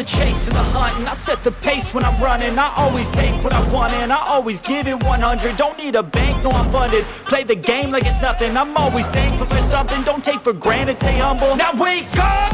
the chase and the hunt, and I set the pace when I'm running. I always take what I want and I always give it 100. Don't need a bank, no I'm funded. Play the game like it's nothing. I'm always thankful for something. Don't take for granted, stay humble. Now wake up!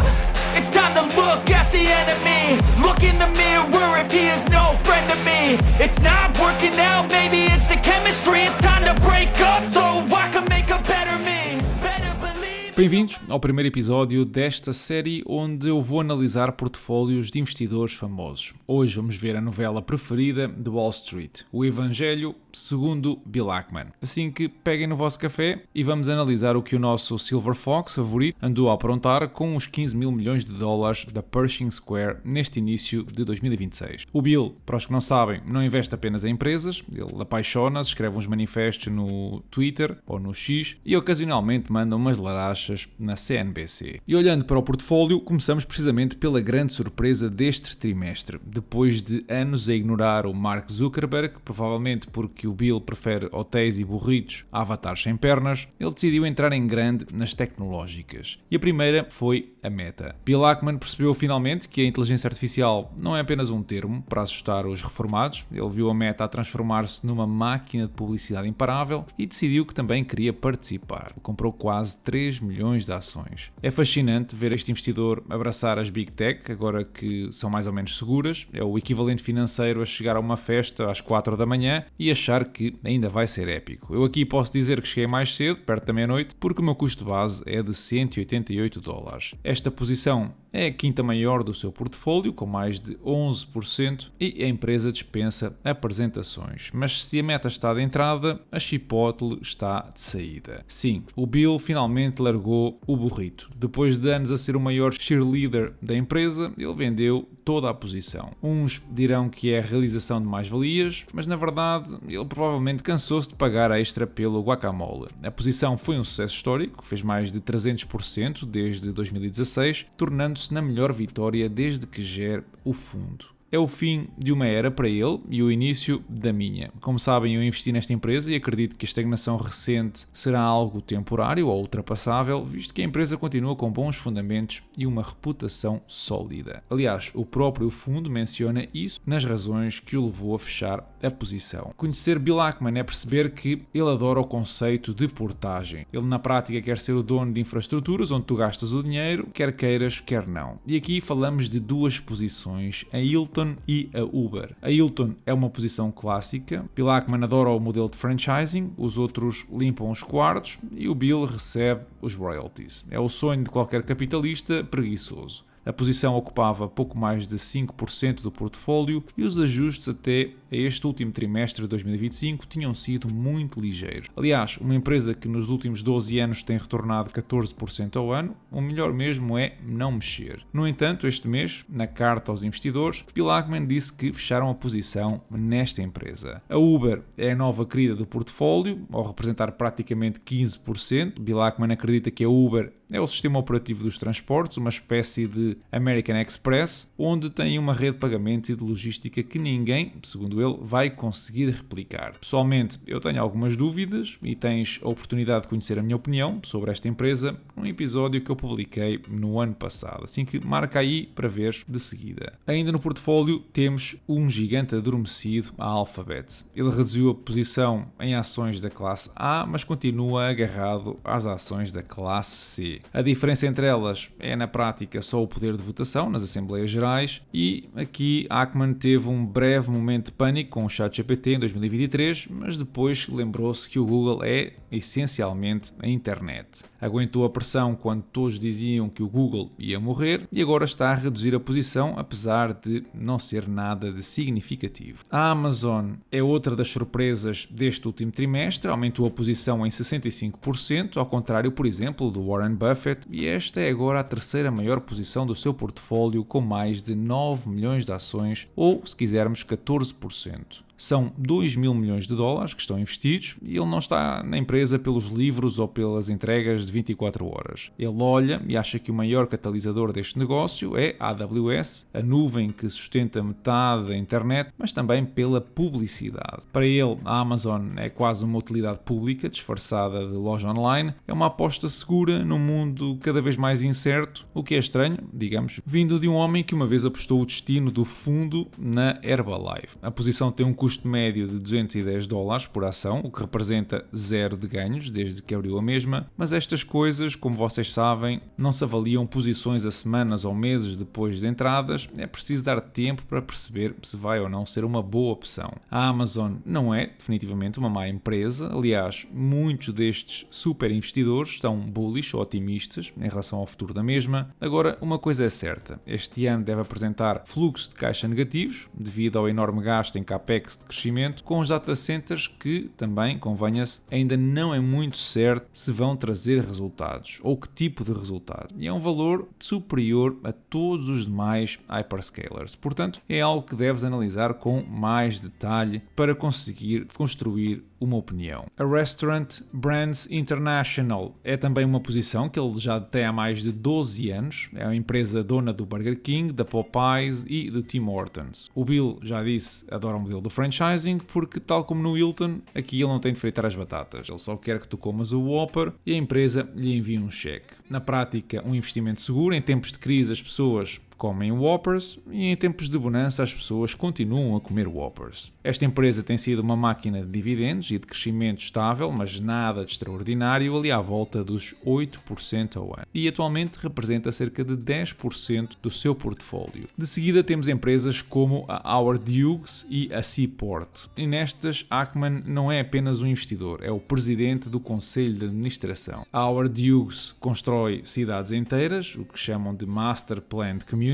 It's time to look at the enemy. Look in the mirror if he is no friend to me. It's not working out, maybe it's the chemistry. It's time to break up so I can make a better me. Better believe. Bem-vindos ao primeiro episódio desta série onde eu vou analisar portfólios de investidores famosos. Hoje vamos ver a novela preferida de Wall Street, O Evangelho segundo Bill Ackman. Assim que peguem no vosso café e vamos analisar o que o nosso Silver Fox favorito andou a aprontar com os 15 mil milhões de dólares da Pershing Square neste início de 2026. O Bill, para os que não sabem, não investe apenas em empresas, ele apaixona-se, escreve uns manifestos no Twitter ou no X e ocasionalmente manda umas larachas na CNBC. E olhando para o portfólio, começamos precisamente pela grande surpresa deste trimestre. Depois de anos a ignorar o Mark Zuckerberg, provavelmente porque o Bill prefere hotéis e burritos a avatares sem pernas, ele decidiu entrar em grande nas tecnológicas. E a primeira foi a Meta. Bill Ackman percebeu finalmente que a inteligência artificial não é apenas um termo para assustar os reformados. Ele viu a Meta a transformar-se numa máquina de publicidade imparável e decidiu que também queria participar. Comprou quase 3 milhões de ações. É fascinante ver este investidor abraçar as Big Tech, agora que são mais ou menos seguras. É o equivalente financeiro a chegar a uma festa às 4 da manhã e achar que ainda vai ser épico. Eu aqui posso dizer que cheguei mais cedo, perto da meia-noite, porque o meu custo base é de 188 dólares. Esta posição é a quinta maior do seu portfólio, com mais de 11%, e a empresa dispensa apresentações. Mas se a Meta está de entrada, a Chipotle está de saída. Sim, o Bill finalmente largou o burrito. Depois de anos a ser o maior cheerleader da empresa, ele vendeu toda a posição. Uns dirão que é a realização de mais-valias, mas na verdade ele provavelmente cansou-se de pagar extra pelo guacamole. A posição foi um sucesso histórico, fez mais de 300% desde 2016, tornando-se na melhor vitória desde que gera o fundo. É o fim de uma era para ele e o início da minha. Como sabem, eu investi nesta empresa e acredito que a estagnação recente será algo temporário ou ultrapassável, visto que a empresa continua com bons fundamentos e uma reputação sólida. Aliás, o próprio fundo menciona isso nas razões que o levou a fechar a posição. Conhecer Bill Ackman é perceber que ele adora o conceito de portagem. Ele na prática quer ser o dono de infraestruturas onde tu gastas o dinheiro, quer queiras, quer não. E aqui falamos de duas posições, a Hilton e a Uber. A Hilton é uma posição clássica. Bill Ackman adora o modelo de franchising, os outros limpam os quartos e o Bill recebe os royalties. É o sonho de qualquer capitalista preguiçoso. A posição ocupava pouco mais de 5% do portfólio e os ajustes até a este último trimestre de 2025 tinham sido muito ligeiros. Aliás, uma empresa que nos últimos 12 anos tem retornado 14% ao ano, o melhor mesmo é não mexer. No entanto, este mês, na carta aos investidores, Bill Ackman disse que fecharam a posição nesta empresa. A Uber é a nova querida do portfólio, ao representar praticamente 15%. Bill Ackman acredita que a Uber é o sistema operativo dos transportes, uma espécie de American Express, onde tem uma rede de pagamento e de logística que ninguém, segundo ele, vai conseguir replicar. Pessoalmente, eu tenho algumas dúvidas e tens a oportunidade de conhecer a minha opinião sobre esta empresa num episódio que eu publiquei no ano passado, assim que marca aí para ver de seguida. Ainda no portfólio temos um gigante adormecido, a Alphabet. Ele reduziu a posição em ações da classe A, mas continua agarrado às ações da classe C. A diferença entre elas é, na prática, só o poder de votação nas Assembleias Gerais e aqui Ackman teve um breve momento de pânico com o ChatGPT em 2023, mas depois lembrou-se que o Google é essencialmente a internet. Aguentou a pressão quando todos diziam que o Google ia morrer e agora está a reduzir a posição, apesar de não ser nada de significativo. A Amazon é outra das surpresas deste último trimestre, aumentou a posição em 65%, ao contrário, por exemplo, do Warren Buffett, e esta é agora a terceira maior posição do seu portfólio, com mais de 9 milhões de ações, ou, se quisermos, 14%. São 2 mil milhões de dólares que estão investidos e ele não está na empresa pelos livros ou pelas entregas de 24 horas. Ele olha e acha que o maior catalisador deste negócio é a AWS, a nuvem que sustenta metade da internet, mas também pela publicidade. Para ele, a Amazon é quase uma utilidade pública disfarçada de loja online, é uma aposta segura num mundo mundo cada vez mais incerto, o que é estranho, digamos, vindo de um homem que uma vez apostou o destino do fundo na Herbalife. A posição tem um custo médio de $210 por ação, o que representa 0 de ganhos desde que abriu a mesma, mas estas coisas, como vocês sabem, não se avaliam posições a semanas ou meses depois de entradas, é preciso dar tempo para perceber se vai ou não ser uma boa opção. A Amazon não é definitivamente uma má empresa, aliás, muitos destes super investidores estão bullish ou otimistas em relação ao futuro da mesma. Agora, uma coisa é certa, este ano deve apresentar fluxos de caixa negativos devido ao enorme gasto em capex de crescimento, com os data centers que, também, convenha-se, ainda não é muito certo se vão trazer resultados ou que tipo de resultado. E é um valor superior a todos os demais hyperscalers. Portanto, é algo que deves analisar com mais detalhe para conseguir construir uma opinião. A Restaurant Brands International é também uma posição que ele já tem há mais de 12 anos. É uma empresa dona do Burger King, da Popeyes e do Tim Hortons. O Bill já disse, adora o modelo do franchising porque, tal como no Hilton, aqui ele não tem de fritar as batatas. Ele só quer que tu comas o Whopper e a empresa lhe envia um cheque. Na prática, um investimento seguro. Em tempos de crise, as pessoas comem Whoppers e em tempos de bonança as pessoas continuam a comer Whoppers. Esta empresa tem sido uma máquina de dividendos e de crescimento estável, mas nada de extraordinário, ali à volta dos 8% ao ano. E atualmente representa cerca de 10% do seu portfólio. De seguida temos empresas como a Howard Hughes e a Seaport. E nestas, Ackman não é apenas um investidor, é o presidente do conselho de administração. A Howard Hughes constrói cidades inteiras, o que chamam de Master Planned Communities,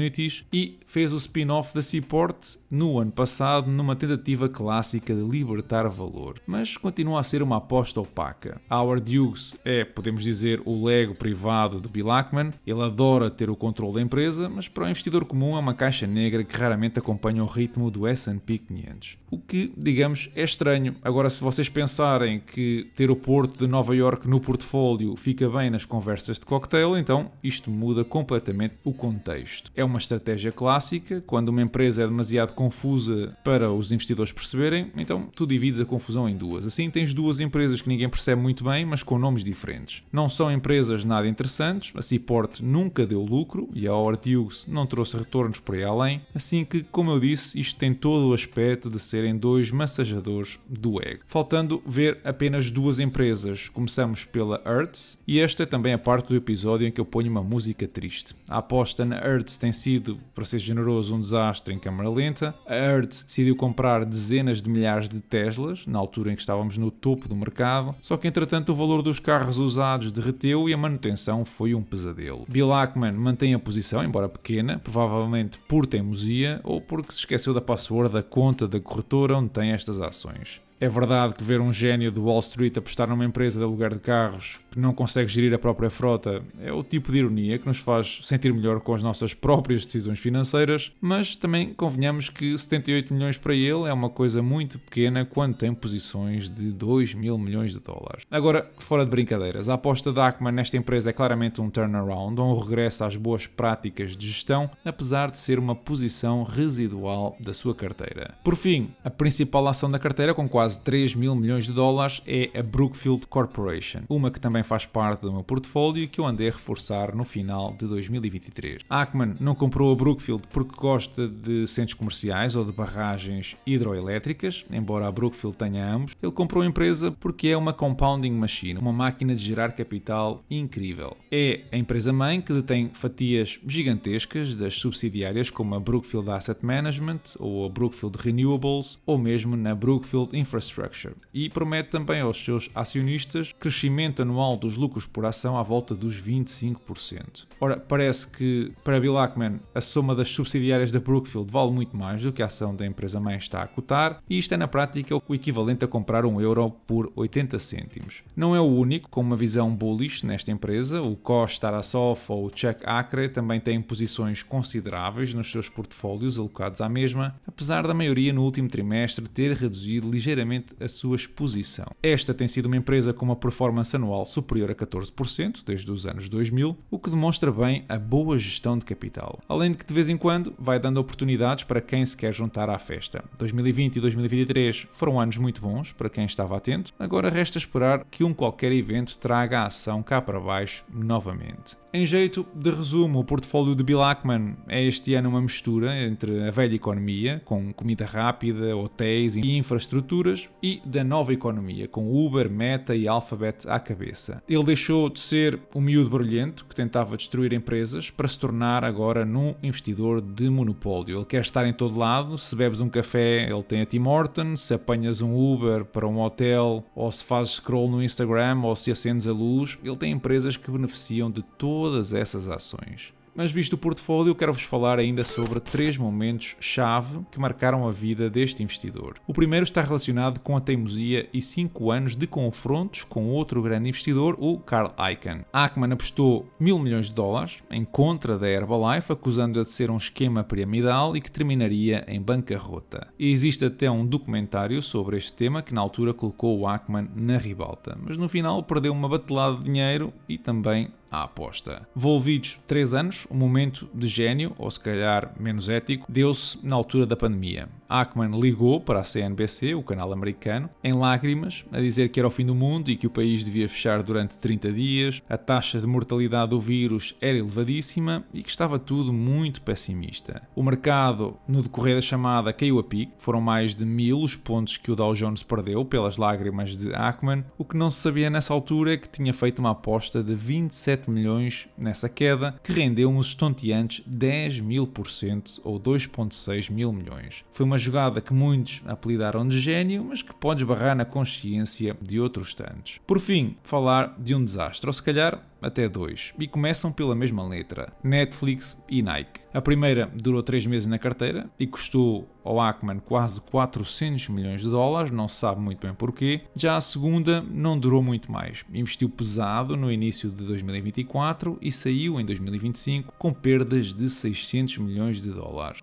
e fez o spin-off da Seaport no ano passado numa tentativa clássica de libertar valor, mas continua a ser uma aposta opaca. Howard Hughes é, podemos dizer, o Lego privado de Bill Ackman. Ele adora ter o controle da empresa, mas para o investidor comum é uma caixa negra que raramente acompanha o ritmo do S&P 500. O que, digamos, é estranho. Agora, se vocês pensarem que ter o Porto de Nova Iorque no portfólio fica bem nas conversas de cocktail, então isto muda completamente o contexto. É uma estratégia clássica, quando uma empresa é demasiado confusa para os investidores perceberem, então tu divides a confusão em duas. Assim tens duas empresas que ninguém percebe muito bem, mas com nomes diferentes. Não são empresas nada interessantes, a Seaport nunca deu lucro e a Howard Hughes não trouxe retornos por aí além, assim que, como eu disse, isto tem todo o aspecto de serem dois massajadores do ego. Faltando ver apenas duas empresas, começamos pela Hertz, e esta é também a parte do episódio em que eu ponho uma música triste. A aposta na Hertz tem sido, para ser generoso, um desastre em câmara lenta. A Hertz decidiu comprar dezenas de milhares de Teslas, na altura em que estávamos no topo do mercado, só que entretanto o valor dos carros usados derreteu e a manutenção foi um pesadelo. Bill Ackman mantém a posição, embora pequena, provavelmente por teimosia ou porque se esqueceu da password da conta da corretora onde tem estas ações. É verdade que ver um gênio do Wall Street apostar numa empresa de aluguer de carros que não consegue gerir a própria frota é o tipo de ironia que nos faz sentir melhor com as nossas próprias decisões financeiras, mas também convenhamos que 78 milhões para ele é uma coisa muito pequena quando tem posições de 2 mil milhões de dólares. Agora, fora de brincadeiras, a aposta da Ackman nesta empresa é claramente um turnaround, um regresso às boas práticas de gestão, apesar de ser uma posição residual da sua carteira. Por fim, a principal ação da carteira, com quase 3 mil milhões de dólares, é a Brookfield Corporation, uma que também faz parte do meu portfólio e que eu andei a reforçar no final de 2023. Ackman não comprou a Brookfield porque gosta de centros comerciais ou de barragens hidroelétricas, embora a Brookfield tenha ambos. Ele comprou a empresa porque é uma compounding machine, uma máquina de gerar capital incrível. É a empresa-mãe que detém fatias gigantescas das subsidiárias como a Brookfield Asset Management ou a Brookfield Renewables ou mesmo na Brookfield Infrastructure, e promete também aos seus acionistas crescimento anual dos lucros por ação à volta dos 25%. Ora, parece que para Bill Ackman a soma das subsidiárias da Brookfield vale muito mais do que a ação da empresa-mãe está a cotar, e isto é na prática o equivalente a comprar €1 por 80 cêntimos. Não é o único com uma visão bullish nesta empresa. O Koç Tarasoff ou o Chuck Akre também têm posições consideráveis nos seus portfólios alocados à mesma, apesar da maioria no último trimestre ter reduzido ligeiramente ligeiramente a sua exposição. Esta tem sido uma empresa com uma performance anual superior a 14% desde os anos 2000, o que demonstra bem a boa gestão de capital. Além de que de vez em quando vai dando oportunidades para quem se quer juntar à festa. 2020 e 2023 foram anos muito bons para quem estava atento, agora resta esperar que um qualquer evento traga a ação cá para baixo novamente. Em jeito de resumo, o portfólio de Bill Ackman é este ano uma mistura entre a velha economia, com comida rápida, hotéis e infraestruturas, e da nova economia, com Uber, Meta e Alphabet à cabeça. Ele deixou de ser o miúdo brilhante que tentava destruir empresas para se tornar agora num investidor de monopólio. Ele quer estar em todo lado, se bebes um café ele tem a Tim Hortons, se apanhas um Uber para um hotel, ou se fazes scroll no Instagram, ou se acendes a luz, ele tem empresas que beneficiam de todas essas ações. Mas visto o portfólio, quero-vos falar ainda sobre 3 momentos-chave que marcaram a vida deste investidor. O primeiro está relacionado com a teimosia e 5 anos de confrontos com outro grande investidor, o Carl Icahn. Ackman apostou $1.000 milhões em contra da Herbalife, acusando-a de ser um esquema piramidal e que terminaria em bancarrota. E existe até um documentário sobre este tema que na altura colocou o Ackman na ribalta, mas no final perdeu uma batelada de dinheiro e também a aposta. Envolvidos 3 anos, um momento de gênio, ou se calhar menos ético, deu-se na altura da pandemia. Ackman ligou para a CNBC, o canal americano, em lágrimas, a dizer que era o fim do mundo e que o país devia fechar durante 30 dias, a taxa de mortalidade do vírus era elevadíssima e que estava tudo muito pessimista. O mercado, no decorrer da chamada, caiu a pique, foram mais de 1000 os pontos que o Dow Jones perdeu pelas lágrimas de Ackman. O que não se sabia nessa altura é que tinha feito uma aposta de 27 milhões nessa queda, que rendeu uns estonteantes 10.000% ou 2,6 mil milhões. Foi uma jogada que muitos apelidaram de gênio, mas que pode esbarrar na consciência de outros tantos. Por fim, falar de um desastre, ou se calhar até 2, e começam pela mesma letra: Netflix e Nike. A primeira durou 3 meses na carteira e custou ao Ackman quase $400 milhões, não se sabe muito bem porquê. Já a segunda não durou muito mais, investiu pesado no início de 2024 e saiu em 2025 com perdas de $600 milhões.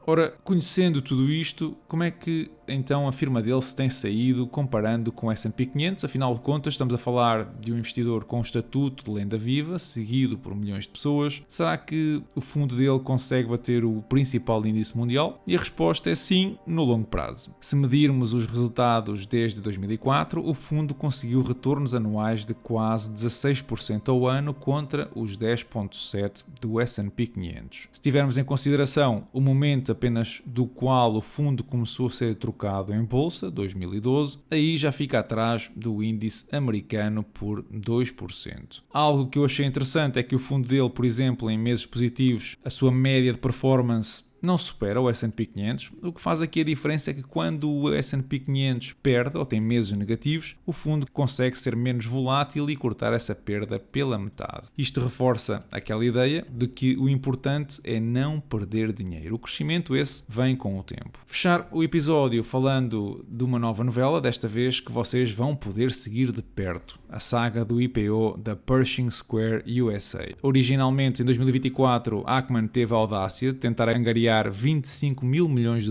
Ora, conhecendo tudo isto, como é que então a firma dele se tem saído comparando com o S&P 500? Afinal de contas, estamos a falar de um investidor com um estatuto de lenda viva, seguido por milhões de pessoas. Será que o fundo dele consegue bater o principal índice mundial? E a resposta é sim, no longo prazo. Se medirmos os resultados desde 2004, o fundo conseguiu retornos anuais de quase 16% ao ano contra os 10,7% do S&P 500. Se tivermos em consideração o momento apenas do qual o fundo começou a ser trocado em bolsa, 2012, aí já fica atrás do índice americano por 2%. Algo que eu achei interessante é que o fundo dele, por exemplo, em meses positivos, a sua média de performance não supera o S&P 500, o que faz aqui a diferença é que quando o S&P 500 perde ou tem meses negativos, o fundo consegue ser menos volátil e cortar essa perda pela metade. Isto reforça aquela ideia de que o importante é não perder dinheiro. O crescimento esse vem com o tempo. Fechar o episódio falando de uma nova novela, desta vez que vocês vão poder seguir de perto, a saga do IPO da Pershing Square USA. Originalmente, em 2024, Ackman teve a audácia de tentar angariar $25 mil milhões,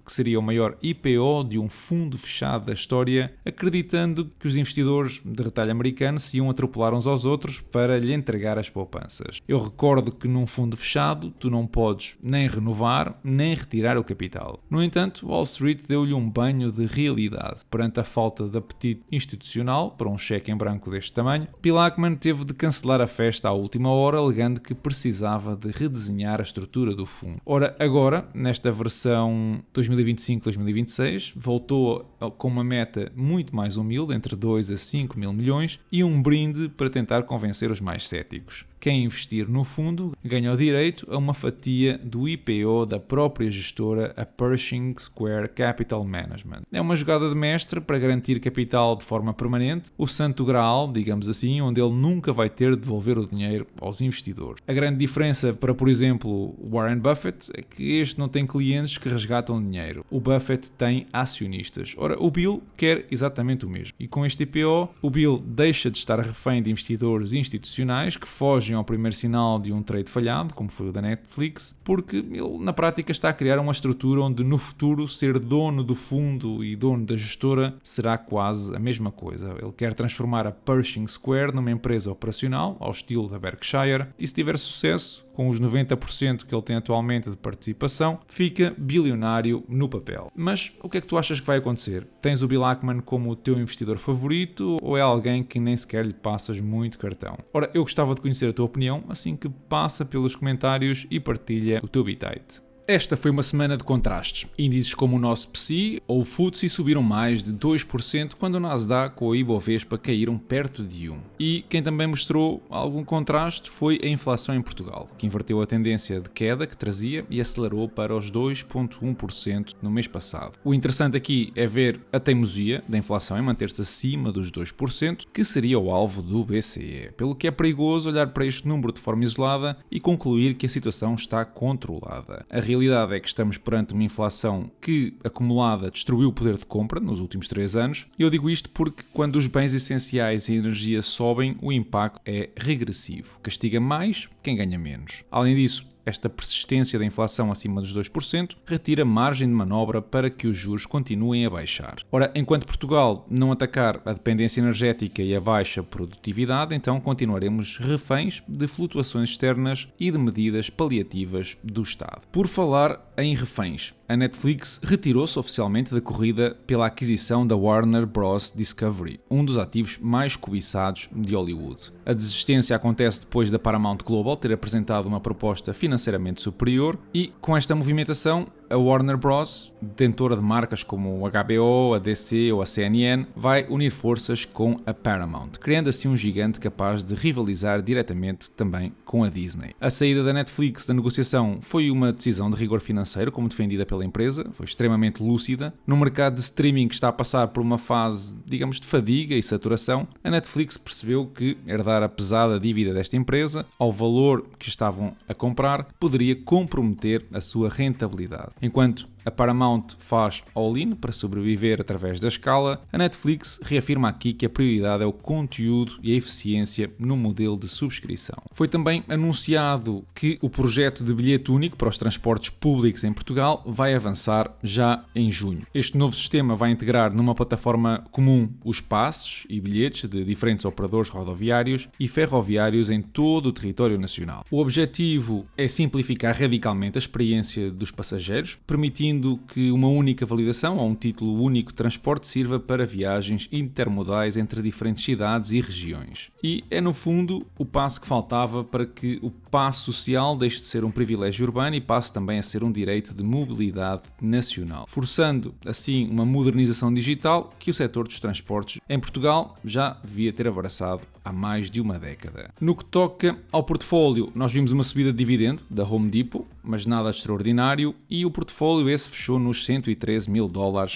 que seria o maior IPO de um fundo fechado da história, acreditando que os investidores de retalho americano se iam atropelar uns aos outros para lhe entregar as poupanças. Eu recordo que num fundo fechado tu não podes nem renovar nem retirar o capital. No entanto, Wall Street deu-lhe um banho de realidade. Perante a falta de apetite institucional para um cheque em branco deste tamanho, Bill Ackman teve de cancelar a festa à última hora, alegando que precisava de redesenhar a estrutura do fundo. Ora, agora, nesta versão 2025-2026, voltou com uma meta muito mais humilde, entre 2 a 5 mil milhões, e um brinde para tentar convencer os mais céticos. Quem investir no fundo ganha o direito a uma fatia do IPO da própria gestora, a Pershing Square Capital Management. É uma jogada de mestre para garantir capital de forma permanente, o santo graal, digamos assim, onde ele nunca vai ter de devolver o dinheiro aos investidores. A grande diferença para, por exemplo, Warren Buffett é que este não tem clientes que resgatam dinheiro. O Buffett tem acionistas. Ora, o Bill quer exatamente o mesmo. E com este IPO, o Bill deixa de estar refém de investidores institucionais que fogem ao primeiro sinal de um trade falhado, como foi o da Netflix, porque ele, na prática, está a criar uma estrutura onde, no futuro, ser dono do fundo e dono da gestora será quase a mesma coisa. Ele quer transformar a Pershing Square numa empresa operacional, ao estilo da Berkshire, e se tiver sucesso, com os 90% que ele tem atualmente de participação, fica bilionário no papel. Mas o que é que tu achas que vai acontecer? Tens o Bill Ackman como o teu investidor favorito ou é alguém que nem sequer lhe passas muito cartão? Ora, eu gostava de conhecer a tua opinião, assim que passa pelos comentários e partilha o teu bitite. Esta foi uma semana de contrastes. Índices como o nosso PSI ou o FTSE subiram mais de 2% quando o Nasdaq ou a Ibovespa caíram perto de 1%. E quem também mostrou algum contraste foi a inflação em Portugal, que inverteu a tendência de queda que trazia e acelerou para os 2,1% no mês passado. O interessante aqui é ver a teimosia da inflação em manter-se acima dos 2%, que seria o alvo do BCE, pelo que é perigoso olhar para este número de forma isolada e concluir que a situação está controlada. A realidade é que estamos perante uma inflação que, acumulada, destruiu o poder de compra nos últimos 3 anos. E eu digo isto porque quando os bens essenciais e a energia sobem, o impacto é regressivo. Castiga mais quem ganha menos. Além disso, esta persistência da inflação acima dos 2% retira margem de manobra para que os juros continuem a baixar. Ora, enquanto Portugal não atacar a dependência energética e a baixa produtividade, então continuaremos reféns de flutuações externas e de medidas paliativas do Estado. Por falar em reféns, a Netflix retirou-se oficialmente da corrida pela aquisição da Warner Bros. Discovery, um dos ativos mais cobiçados de Hollywood. A desistência acontece depois da Paramount Global ter apresentado uma proposta financeiramente superior e, com esta movimentação, a Warner Bros., detentora de marcas como o HBO, a DC ou a CNN, vai unir forças com a Paramount, criando assim um gigante capaz de rivalizar diretamente também com a Disney. A saída da Netflix da negociação foi uma decisão de rigor financeiro, como defendida pela empresa, foi extremamente lúcida. No mercado de streaming que está a passar por uma fase, digamos, de fadiga e saturação, a Netflix percebeu que herdar a pesada dívida desta empresa, ao valor que estavam a comprar, poderia comprometer a sua rentabilidade. Enquanto a Paramount faz all-in para sobreviver através da escala, a Netflix reafirma aqui que a prioridade é o conteúdo e a eficiência no modelo de subscrição. Foi também anunciado que o projeto de bilhete único para os transportes públicos em Portugal vai avançar já em junho. Este novo sistema vai integrar numa plataforma comum os passes e bilhetes de diferentes operadores rodoviários e ferroviários em todo o território nacional. O objetivo é simplificar radicalmente a experiência dos passageiros, permitindo que uma única validação ou um título único de transporte sirva para viagens intermodais entre diferentes cidades e regiões. E é, no fundo, o passo que faltava para que o passo social deixe de ser um privilégio urbano e passe também a ser um direito de mobilidade nacional, forçando, assim, uma modernização digital que o setor dos transportes em Portugal já devia ter abraçado há mais de uma década. No que toca ao portfólio, nós vimos uma subida de dividendo da Home Depot, mas nada de extraordinário, e o portfólio esse fechou nos $113 mil,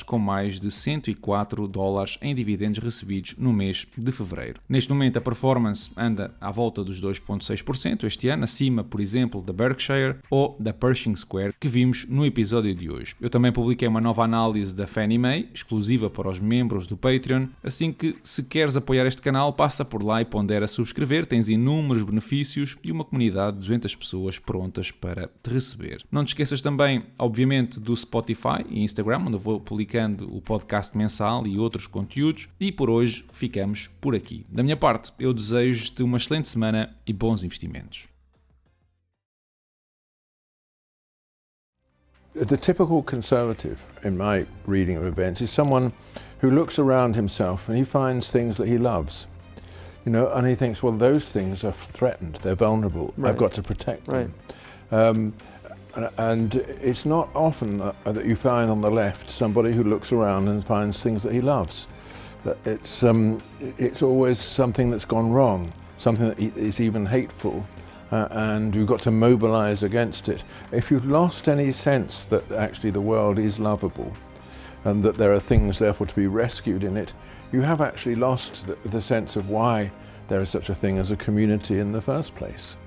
com mais de $104 em dividendos recebidos no mês de fevereiro. Neste momento a performance anda à volta dos 2,6% este ano, acima, por exemplo, da Berkshire ou da Pershing Square, que vimos no episódio de hoje. Eu também publiquei uma nova análise da Fannie Mae, exclusiva para os membros do Patreon, assim que, se queres apoiar este canal, passa por lá e pondera subscrever, tens inúmeros benefícios e uma comunidade de 200 pessoas prontas para te receber. Não te esqueças também, obviamente, do Spotify e Instagram, onde eu vou publicando o podcast mensal e outros conteúdos, e por hoje ficamos por aqui. Da minha parte, eu desejo-te uma excelente semana e bons investimentos. The typical conservative, in my reading of events, is someone who looks around himself and he finds things that he loves, you know, and he thinks, well, those things are threatened, they're vulnerable, right. I've got to protect them. Right. And it's not often that you find on the left somebody who looks around and finds things that he loves. It's always something that's gone wrong, something that is even hateful. And you've got to mobilize against it. If you've lost any sense that actually the world is lovable and that there are things therefore to be rescued in it, you have actually lost the sense of why there is such a thing as a community in the first place.